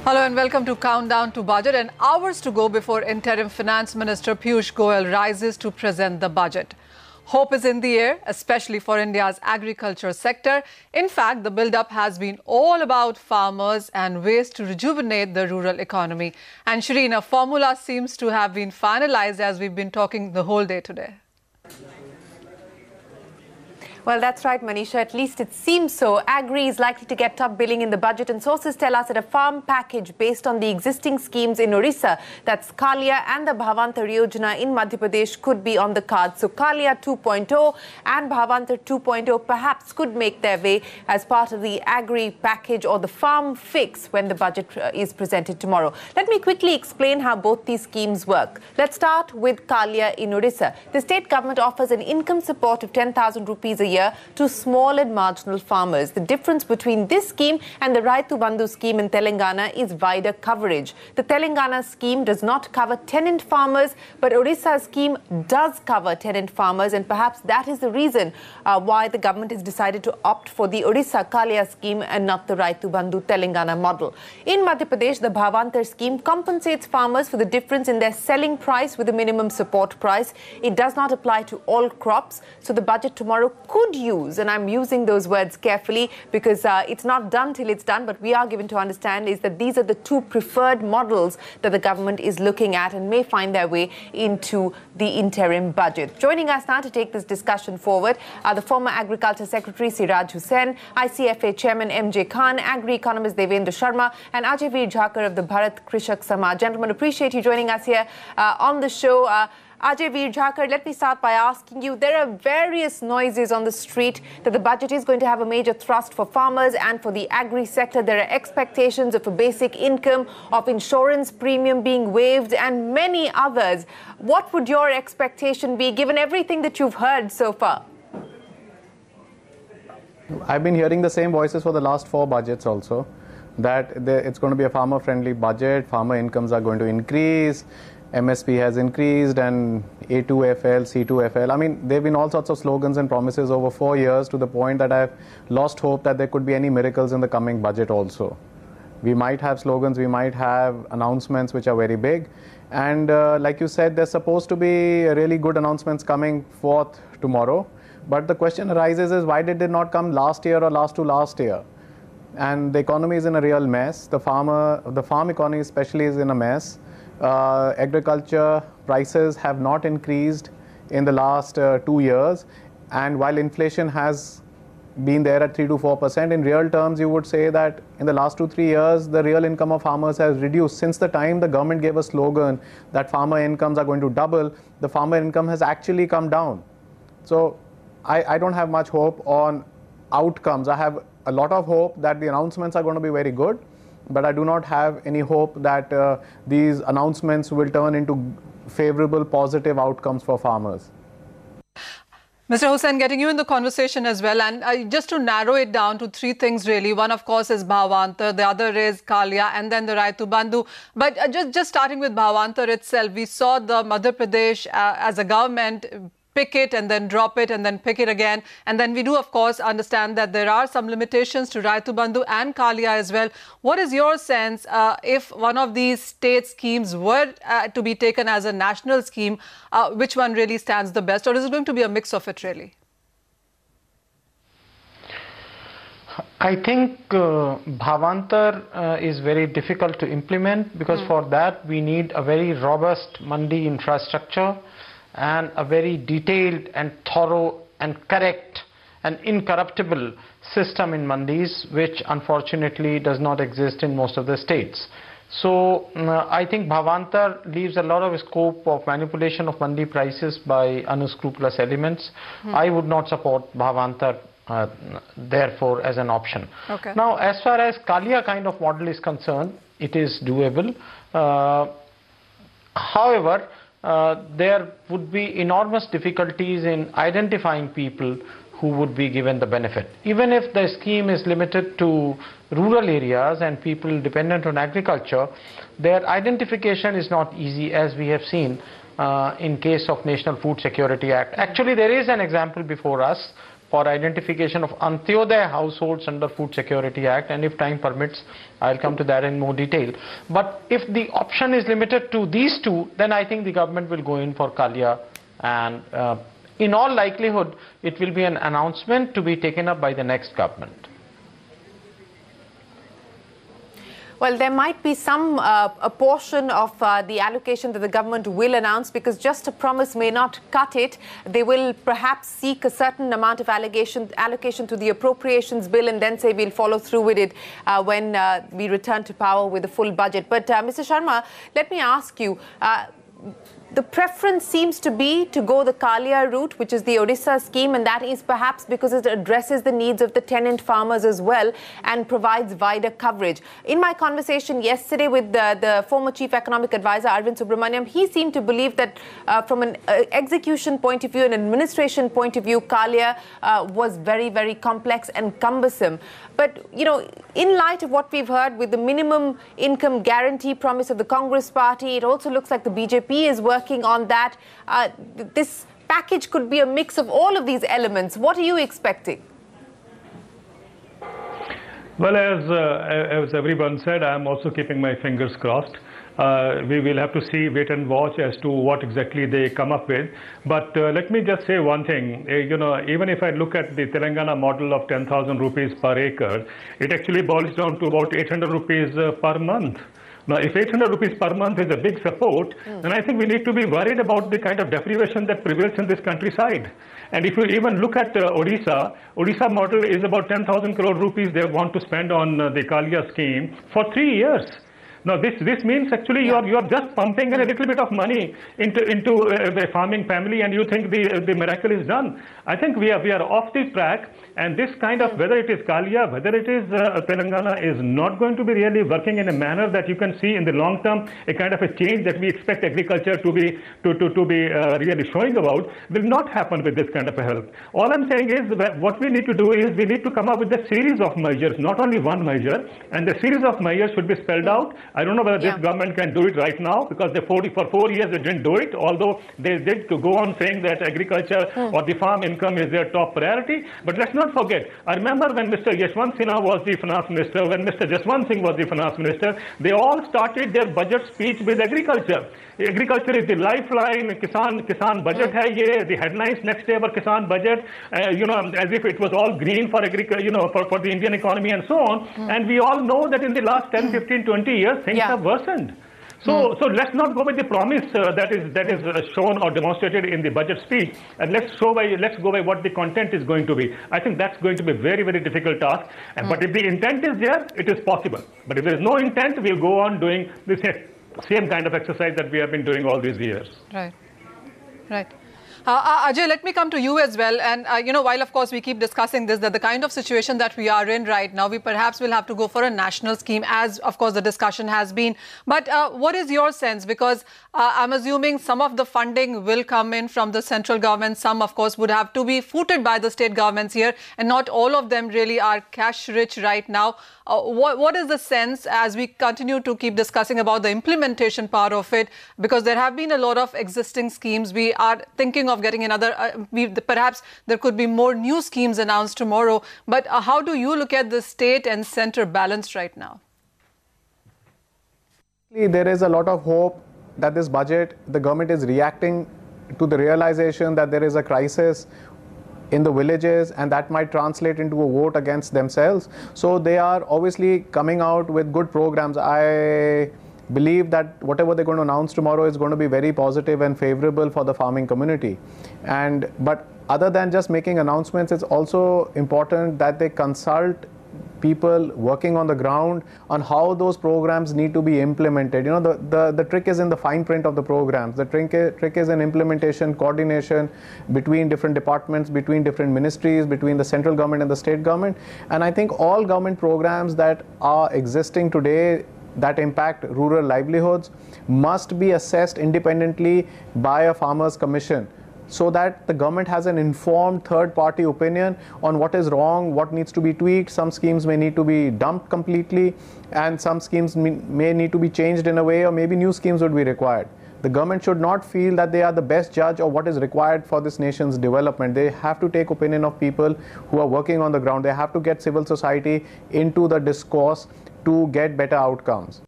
Hello and welcome to Countdown to Budget, and hours to go before Interim Finance Minister Piyush Goyal rises to present the budget. Hope is in the air, especially for India's agriculture sector. In fact, the build-up has been all about farmers and ways to rejuvenate the rural economy. And Shireen, a formula seems to have been finalized as we've been talking the whole day today. Well, that's right, Manisha. At least it seems so. Agri is likely to get top billing in the budget, and sources tell us that a farm package based on the existing schemes in Odisha, that's Kalia and the Bhavantar Yojana in Madhya Pradesh, could be on the cards. So Kalia 2.0 and Bhavantar 2.0 perhaps could make their way as part of the agri package or the farm fix when the budget is presented tomorrow. Let me quickly explain how both these schemes work. Let's start with Kalia in Odisha. The state government offers an income support of 10,000 rupees a year to small and marginal farmers. The difference between this scheme and the Raitu Bandhu scheme in Telangana is wider coverage. The Telangana scheme does not cover tenant farmers, but Odisha's scheme does cover tenant farmers, and perhaps that is the reason why the government has decided to opt for the Odisha Kalia scheme and not the Raitu Bandhu Telangana model. In Madhya Pradesh, the Bhavantar scheme compensates farmers for the difference in their selling price with a minimum support price. It does not apply to all crops, so the budget tomorrow could use, and I'm using those words carefully because it's not done till it's done, but we are given to understand is that these are the two preferred models that the government is looking at and may find their way into the interim budget. Joining us now to take this discussion forward are the former Agriculture Secretary Siraj Hussain, ICFA Chairman MJ Khan, Agri-economist Devendra Sharma, and Ajay Veer Jhakar of the Bharat Krishak Samaj. Gentlemen, appreciate you joining us here on the show. Ajay Veer Jhakar, let me start by asking you, there are various noises on the street that the budget is going to have a major thrust for farmers and for the agri sector. There are expectations of a basic income, of insurance premium being waived, and many others. What would your expectation be, given everything that you've heard so far? I've been hearing the same voices for the last 4 budgets also, that it's going to be a farmer-friendly budget, farmer incomes are going to increase, MSP has increased, and A2FL, C2FL. I mean, there have been all sorts of slogans and promises over 4 years, to the point that I've lost hope that there could be any miracles in the coming budget also. We might have slogans, we might have announcements which are very big. And like you said, there's supposed to be really good announcements coming forth tomorrow. But the question arises is, why did they not come last year or last to last year? And the economy is in a real mess. The farm economy especially is in a mess. Agriculture prices have not increased in the last 2 years, and while inflation has been there at 3 to 4%, in real terms you would say that in the last 2-3 years the real income of farmers has reduced. Since the time the government gave a slogan that farmer incomes are going to double, the farmer income has actually come down. So I don't have much hope on outcomes. I have a lot of hope that the announcements are going to be very good, but I do not have any hope that these announcements will turn into favorable, positive outcomes for farmers. Mr. Hussain, getting you in the conversation as well, and just to narrow it down to 3 things really. One, of course, is Bhavantar, the other is Kalia, and then the Raitu Bandhu. But just starting with Bhavantar itself, we saw the Madhya Pradesh as a government pick it and then drop it and then pick it again. And then we do, of course, understand that there are some limitations to Raitu Bandhu and Kalia as well. What is your sense if one of these state schemes were to be taken as a national scheme, which one really stands the best? Or is it going to be a mix of it really? I think Bhavantar is very difficult to implement, because for that we need a very robust mandi infrastructure and a very detailed and thorough and correct and incorruptible system in mandis, which unfortunately does not exist in most of the states. So I think Bhavantar leaves a lot of scope of manipulation of mandi prices by unscrupulous elements. I would not support Bhavantar therefore as an option. Okay. Now, as far as Kalia kind of model is concerned, it is doable. However, there would be enormous difficulties in identifying people who would be given the benefit. Even if the scheme is limited to rural areas and people dependent on agriculture, their identification is not easy, as we have seen in case of National Food Security Act. Actually, there is an example before us for identification of Antyodaya households under Food Security Act, and if time permits, I'll come to that in more detail. But if the option is limited to these two, then I think the government will go in for Kalia, and in all likelihood, it will be an announcement to be taken up by the next government. Well, there might be a portion of the allocation that the government will announce, because just a promise may not cut it. They will perhaps seek a certain amount of allocation to the appropriations bill, and then say we'll follow through with it when we return to power with a full budget. But Mr. Sharma, let me ask you, the preference seems to be to go the Kalia route, which is the Odisha scheme, and that is perhaps because it addresses the needs of the tenant farmers as well and provides wider coverage. In my conversation yesterday with the former Chief Economic Advisor, Arvind Subramaniam, he seemed to believe that from an execution point of view, an administration point of view, Kalia was very, very complex and cumbersome. But, you know, in light of what we've heard with the minimum income guarantee promise of the Congress party, it also looks like the BJP is working on that. This package could be a mix of all of these elements. What are you expecting? Well, as everyone said, I'm also keeping my fingers crossed. We will have to see, wait and watch as to what exactly they come up with. But let me just say one thing. You know, even if I look at the Telangana model of 10,000 rupees per acre, it actually boils down to about 800 rupees per month. Now, if 800 rupees per month is a big support, then I think we need to be worried about the kind of deprivation that prevails in this countryside. And if you even look at Odisha model is about 10,000 crore rupees they want to spend on the Kalia scheme for 3 years. Now, this means actually you are just pumping in a little bit of money into the farming family, and you think the miracle is done. I think we are off the track, and this kind of, whether it is Kalia, whether it is Telangana, is not going to be really working in a manner that you can see in the long term a kind of a change that we expect agriculture to be really showing about will not happen with this kind of a help. All I'm saying is that what we need to do is we need to come up with a series of measures, not only one measure, and the series of measures should be spelled out. I don't know whether this government can do it right now, because for 4 years they didn't do it, although they did go on saying that agriculture or the farm income is their top priority. But let's not forget, I remember when Mr. Yashwant Sinha was the finance minister, when Mr. Jaswant Singh was the finance minister, they all started their budget speech with agriculture. Agriculture is the lifeline, Kisan budget hai ye, the headlines next day were Kisan budget, you know, as if it was all green for agriculture, you know, for the Indian economy and so on. And we all know that in the last 10, 15, 20 years, things have worsened. So let's not go with the promise that is shown or demonstrated in the budget speech, and let's go by what the content is going to be. I think that's going to be a very, very difficult task. But if the intent is there, it is possible. But if there is no intent, we'll go on doing the same kind of exercise that we have been doing all these years. Right. Right. Ajay, let me come to you as well. And, you know, while, of course, we keep discussing this, that the kind of situation that we are in right now, we perhaps will have to go for a national scheme, as, of course, the discussion has been. But what is your sense? Because I'm assuming some of the funding will come in from the central government. Some, of course, would have to be footed by the state governments here. And not all of them really are cash rich right now. What is the sense as we continue to keep discussing about the implementation part of it? Because there have been a lot of existing schemes. We are thinking of getting another, perhaps there could be more new schemes announced tomorrow. But how do you look at the state and centre balance right now? There is a lot of hope that this budget, the government is reacting to the realization that there is a crisis in the villages, and that might translate into a vote against themselves. So they are obviously coming out with good programs. I believe that whatever they're going to announce tomorrow is going to be very positive and favorable for the farming community. But other than just making announcements, it's also important that they consult people working on the ground on how those programs need to be implemented. You know, the trick is in the fine print of the programs. The trick is in implementation, coordination between different departments, between different ministries, between the central government and the state government. And I think all government programs that are existing today that impact rural livelihoods must be assessed independently by a farmers' commission, so that the government has an informed third-party opinion on what is wrong, what needs to be tweaked. Some schemes may need to be dumped completely, and some schemes may need to be changed in a way, or maybe new schemes would be required. The government should not feel that they are the best judge of what is required for this nation's development. They have to take opinion of people who are working on the ground. They have to get civil society into the discourse to get better outcomes.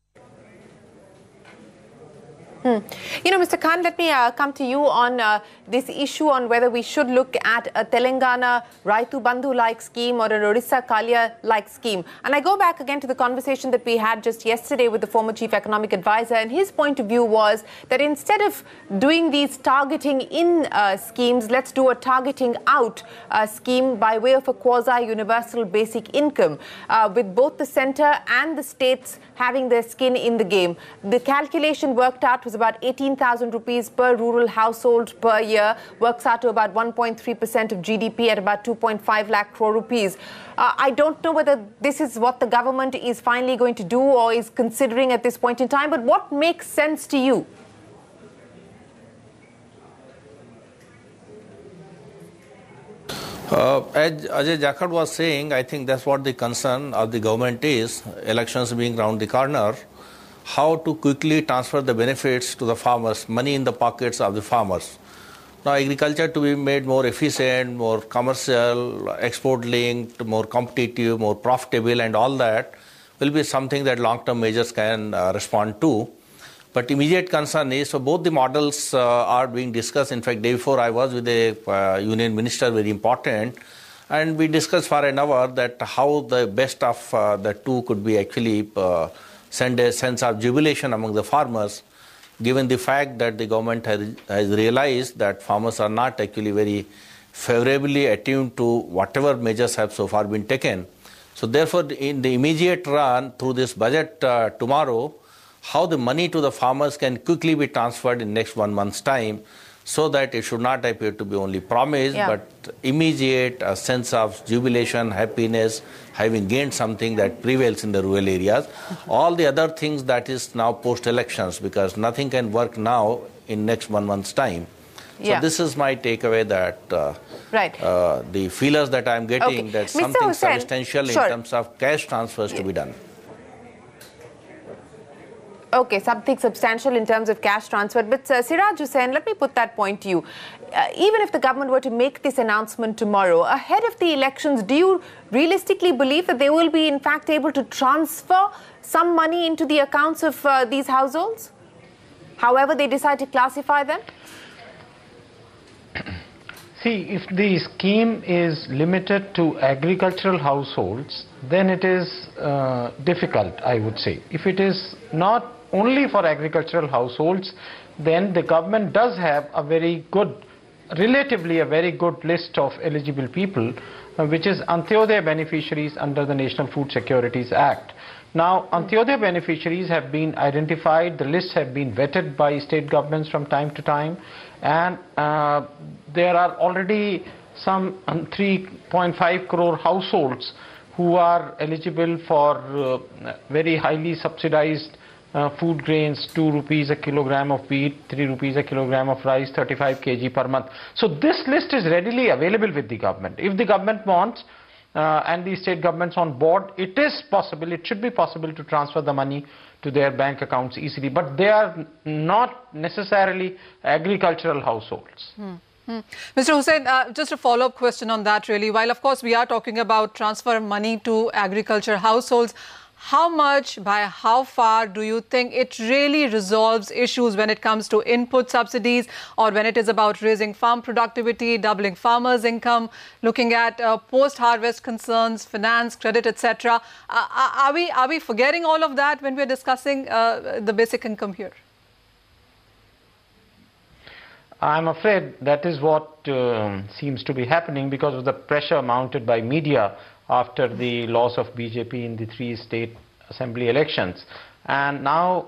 You know, Mr. Khan, let me come to you on this issue on whether we should look at a Telangana Raitu Bandhu-like scheme or an Odisha Kalia-like scheme. And I go back again to the conversation that we had just yesterday with the former Chief Economic Advisor, and his point of view was that instead of doing these targeting in schemes, let's do a targeting out scheme by way of a quasi-universal basic income, with both the centre and the states having their skin in the game. The calculation worked out was about 18,000 rupees per rural household per year, works out to about 1.3% of GDP at about 2.5 lakh crore rupees. I don't know whether this is what the government is finally going to do or is considering at this point in time, but what makes sense to you? As Ajay Jakhad was saying, I think that's what the concern of the government is, elections being round the corner, how to quickly transfer the benefits to the farmers, money in the pockets of the farmers. Now, agriculture to be made more efficient, more commercial, export-linked, more competitive, more profitable, and all that will be something that long-term measures can respond to. But immediate concern is, so both the models are being discussed. In fact, day before I was with the union minister, very important, and we discussed for an hour that how the best of the two could be actually send a sense of jubilation among the farmers, given the fact that the government has realized that farmers are not actually very favorably attuned to whatever measures have so far been taken. So therefore, in the immediate run through this budget tomorrow, how the money to the farmers can quickly be transferred in next 1 month's time, so that it should not appear to be only promise, but immediate a sense of jubilation, happiness, having gained something that prevails in the rural areas. All the other things that is now post-elections, because nothing can work now in next 1 month's time. So this is my takeaway, that the feelers that I'm getting, that something substantial in terms of cash transfers to be done. Okay, something substantial in terms of cash transfer. But Siraj Hussain, let me put that point to you. Even if the government were to make this announcement tomorrow, ahead of the elections, do you realistically believe that they will be in fact able to transfer some money into the accounts of these households, however they decide to classify them? See, if the scheme is limited to agricultural households, then it is difficult, I would say. If it is not only for agricultural households, then the government does have a very good, relatively a very good list of eligible people, which is Antyodaya beneficiaries under the National Food Securities Act. Now, Antyodaya beneficiaries have been identified, the lists have been vetted by state governments from time to time, and there are already some 3.5 crore households who are eligible for very highly subsidized food grains, 2 rupees a kilogram of wheat, 3 rupees a kilogram of rice, 35 kg per month. So this list is readily available with the government. If the government wants, and the state governments on board, it is possible, it should be possible to transfer the money to their bank accounts easily, but they are not necessarily agricultural households. Mr. Hussain, just a follow-up question on that really. While of course we are talking about transfer money to agriculture households, how much, by how far do you think it really resolves issues when it comes to input subsidies, or when it is about raising farm productivity, doubling farmers' income, looking at post-harvest concerns, finance, credit, etc.? Are we forgetting all of that when we're discussing the basic income here? I'm afraid that is what seems to be happening because of the pressure mounted by media after the loss of BJP in the 3 state assembly elections. And now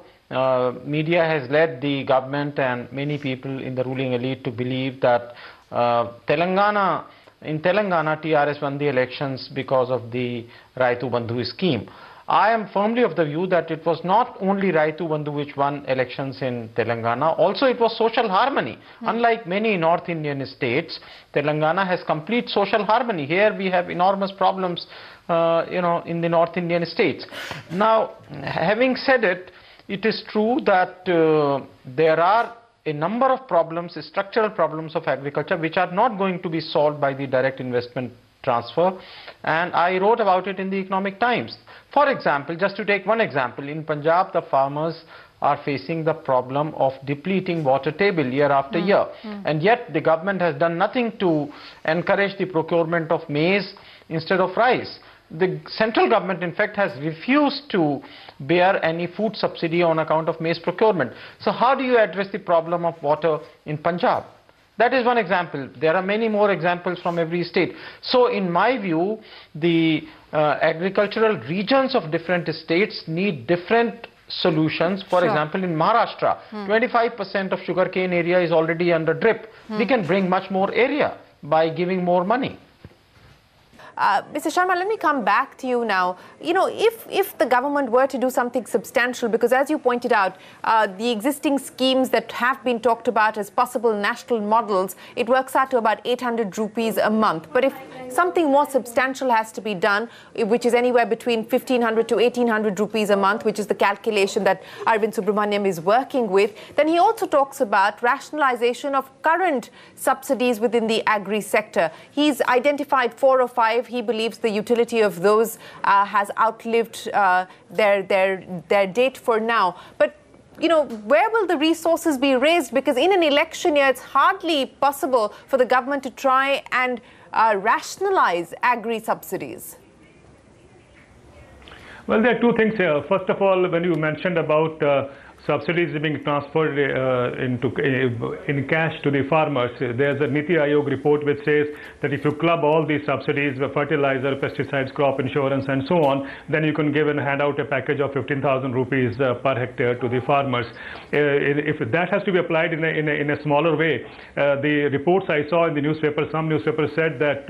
media has led the government and many people in the ruling elite to believe that Telangana TRS won the elections because of the Raitu Bandhu scheme. I am firmly of the view that it was not only Raitu Bandhu which won elections in Telangana, also it was social harmony. Unlike many North Indian states, Telangana has complete social harmony. Here we have enormous problems, in the North Indian states. Now, having said it, it is true that there are a number of problems, structural problems of agriculture, which are not going to be solved by the direct investment transfer, and I wrote about it in the Economic Times. For example, just to take one example, in Punjab the farmers are facing the problem of depleting water table year after year, and yet the government has done nothing to encourage the procurement of maize instead of rice. The central government in fact has refused to bear any food subsidy on account of maize procurement. So how do you address the problem of water in Punjab? That is one example. There are many more examples from every state. So in my view, the agricultural regions of different states need different solutions. For example, in Maharashtra, 25% of sugarcane area is already under drip. We can bring much more area by giving more money. Mr. Sharma, let me come back to you now. You know, if the government were to do something substantial, because as you pointed out, the existing schemes that have been talked about as possible national models, it works out to about 800 rupees a month. But if something more substantial has to be done, which is anywhere between 1,500 to 1,800 rupees a month, which is the calculation that Arvind Subramaniam is working with, then he also talks about rationalization of current subsidies within the agri sector. He's identified 4 or 5. He believes the utility of those has outlived their date for now. But you know, where will the resources be raised? Because in an election year, it's hardly possible for the government to try and rationalize agri subsidies. Well, there are two things here. First of all, when you mentioned about subsidies being transferred in cash to the farmers, there's a Niti Aayog report which says that if you club all these subsidies, fertilizer, pesticides, crop insurance and so on, then you can give and hand out a package of 15,000 rupees per hectare to the farmers. If that has to be applied in a smaller way, the reports I saw in the newspaper, some newspapers said that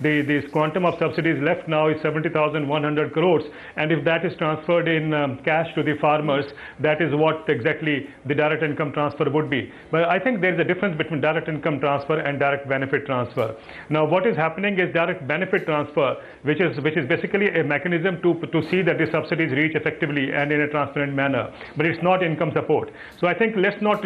the quantum of subsidies left now is 70,100 crores, and if that is transferred in cash to the farmers, that is what exactly the direct income transfer would be. But I think there is a difference between direct income transfer and direct benefit transfer. Now what is happening is direct benefit transfer, which is basically a mechanism to see that the subsidies reach effectively and in a transparent manner, but it's not income support. So I think let's not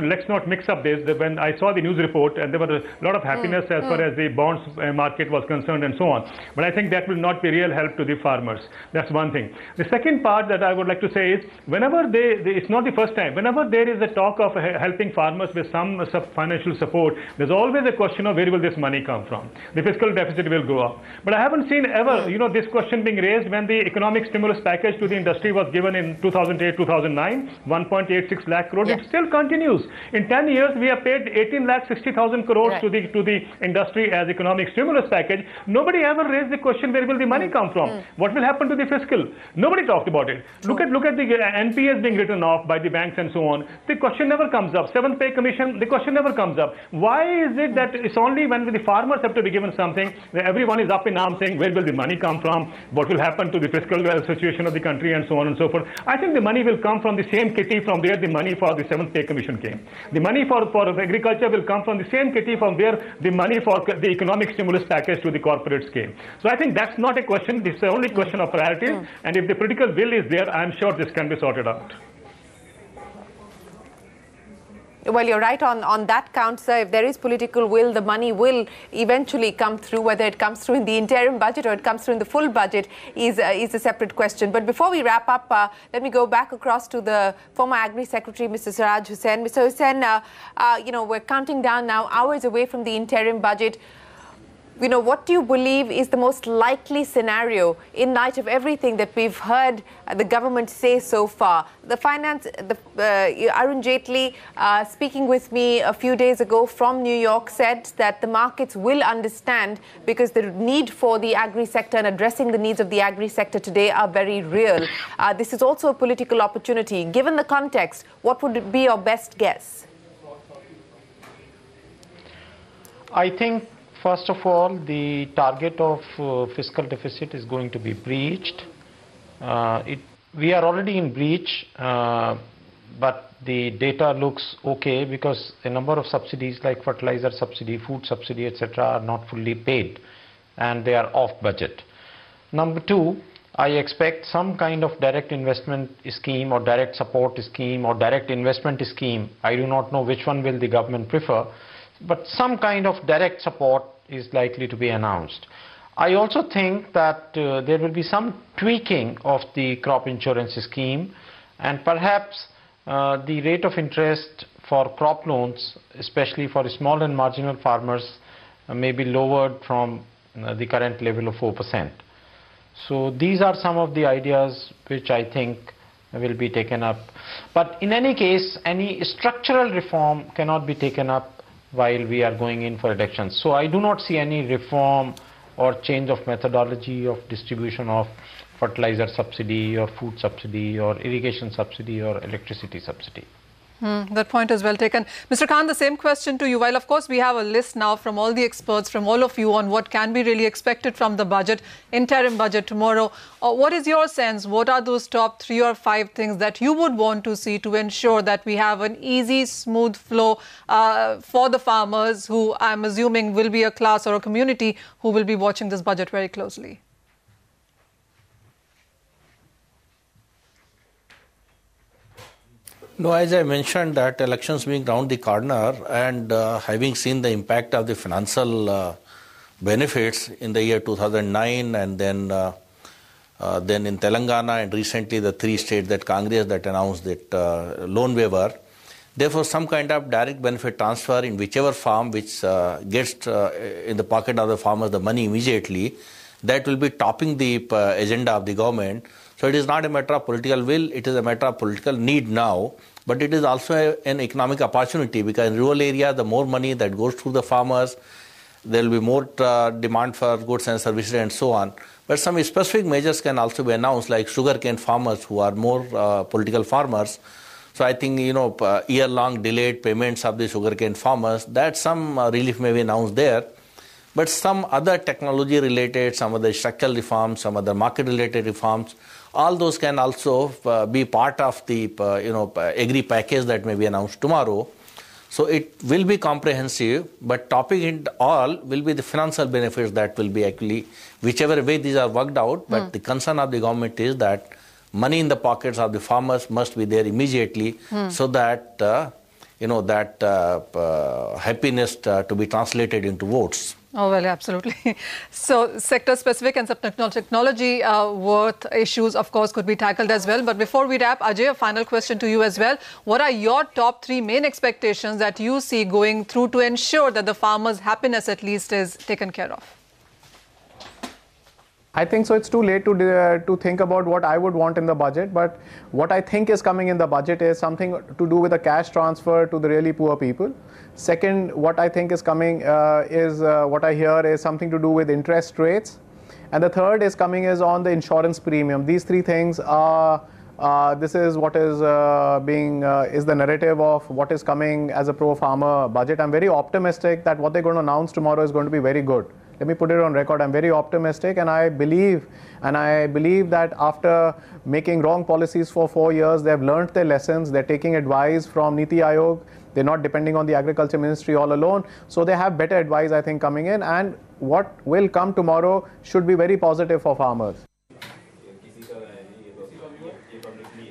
mix up this. When I saw the news report, and there was a lot of happiness as far as the bonds market was concerned and so on, but I think that will not be real help to the farmers. That's one thing. The second part that I would like to say is, whenever it's not the first time, whenever there is a talk of helping farmers with some financial support, there's always a question of where will this money come from. The fiscal deficit will go up. But I haven't seen ever, this question being raised when the economic stimulus package to the industry was given in 2008-2009, 1.86 lakh crores. It still continues. In 10 years, we have paid 18,60,000 crores to the industry as economic stimulus package. Nobody ever raised the question, where will the money come from? What will happen to the fiscal? Nobody talked about it. Look at the NPS being written off by the banks and so on. The question never comes up. Seventh Pay Commission, the question never comes up. Why is it that it's only when the farmers have to be given something, everyone is up in arms saying, where will the money come from? What will happen to the fiscal situation of the country and so on and so forth? I think the money will come from the same kitty from where the money for the Seventh Pay Commission came. The money for agriculture will come from the same kitty from where the money for the economic stimulus package to the corporates came. So I think that's not a question. It's only a question of priorities. And if the political will is there, I'm sure this can be sorted out. Well, you're right on that count, sir. If there is political will, the money will eventually come through. Whether it comes through in the interim budget or it comes through in the full budget is a separate question. But before we wrap up, let me go back across to the former Agri Secretary, Mr. Siraj Hussain. Mr. Hussain, we're counting down now, hours away from the interim budget. What do you believe is the most likely scenario in light of everything that we've heard the government say so far? Arun Jaitley, speaking with me a few days ago from New York, said that the markets will understand because the need for the agri sector and addressing the needs of the agri sector today are very real. This is also a political opportunity. Given the context, what would be your best guess? I think, first of all, the target of fiscal deficit is going to be breached. We are already in breach, but the data looks okay because a number of subsidies like fertilizer subsidy, food subsidy, etc. are not fully paid and they are off budget. Number two, I expect some kind of direct investment scheme or direct support scheme or direct investment scheme. I do not know which one will the government prefer, but some kind of direct support is likely to be announced. I also think that there will be some tweaking of the crop insurance scheme, and perhaps the rate of interest for crop loans, especially for small and marginal farmers, may be lowered from the current level of 4%. So these are some of the ideas which I think will be taken up. But in any case, any structural reform cannot be taken up while we are going in for elections. So I do not see any reform or change of methodology of distribution of fertilizer subsidy or food subsidy or irrigation subsidy or electricity subsidy. That point is well taken. Mr. Khan, the same question to you. While, of course, we have a list now from all the experts, from all of you on what can be really expected from the budget, interim budget tomorrow. What is your sense? What are those top 3 or 5 things that you would want to see to ensure that we have an easy, smooth flow for the farmers who I'm assuming will be a class or a community who will be watching this budget very closely? No, as I mentioned, that elections being round the corner and having seen the impact of the financial benefits in the year 2009 and then in Telangana and recently the 3 states that Congress that announced that loan waiver, therefore some kind of direct benefit transfer in whichever farm which gets in the pocket of the farmers the money immediately, that will be topping the agenda of the government. So it is not a matter of political will, it is a matter of political need now, but it is also an economic opportunity because in rural area, the more money that goes through the farmers, there will be more demand for goods and services and so on. But some specific measures can also be announced like sugarcane farmers who are more political farmers. So I think, year-long delayed payments of the sugarcane farmers, that some relief may be announced there. But some other technology related, some other structural reforms, some other market related reforms, all those can also be part of the agri package that may be announced tomorrow. So it will be comprehensive, but topping it all will be the financial benefits that will be actually, whichever way these are worked out, but the concern of the government is that money in the pockets of the farmers must be there immediately so that, happiness to be translated into votes. Oh, well, absolutely. So sector-specific and technology worth issues, of course, could be tackled as well. But before we wrap, Ajay, a final question to you as well. What are your top 3 main expectations that you see going through to ensure that the farmers' happiness at least is taken care of? I think so. It's too late to think about what I would want in the budget. But what I think is coming in the budget is something to do with a cash transfer to the really poor people. Second, what I think is coming what I hear is something to do with interest rates. And the third is coming is on the insurance premium. These 3 things are, this is what is is the narrative of what is coming as a pro-farmer budget. I'm very optimistic that what they're going to announce tomorrow is going to be very good. Let me put it on record. I'm very optimistic, and I believe that after making wrong policies for 4 years, they've learned their lessons. They're taking advice from Niti Aayog. They're not depending on the Agriculture Ministry all alone. So they have better advice, I think, coming in. And what will come tomorrow should be very positive for farmers.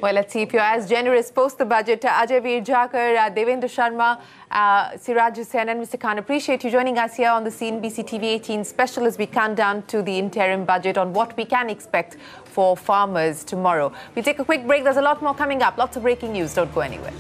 Well, let's see if you're as generous post the budget. Ajay Veer Jakar, Devendra Sharma, Siraj Hussain and Mr. Khan, appreciate you joining us here on the CNBC TV 18 special as we count down to the interim budget on what we can expect for farmers tomorrow. We'll take a quick break. There's a lot more coming up. Lots of breaking news. Don't go anywhere.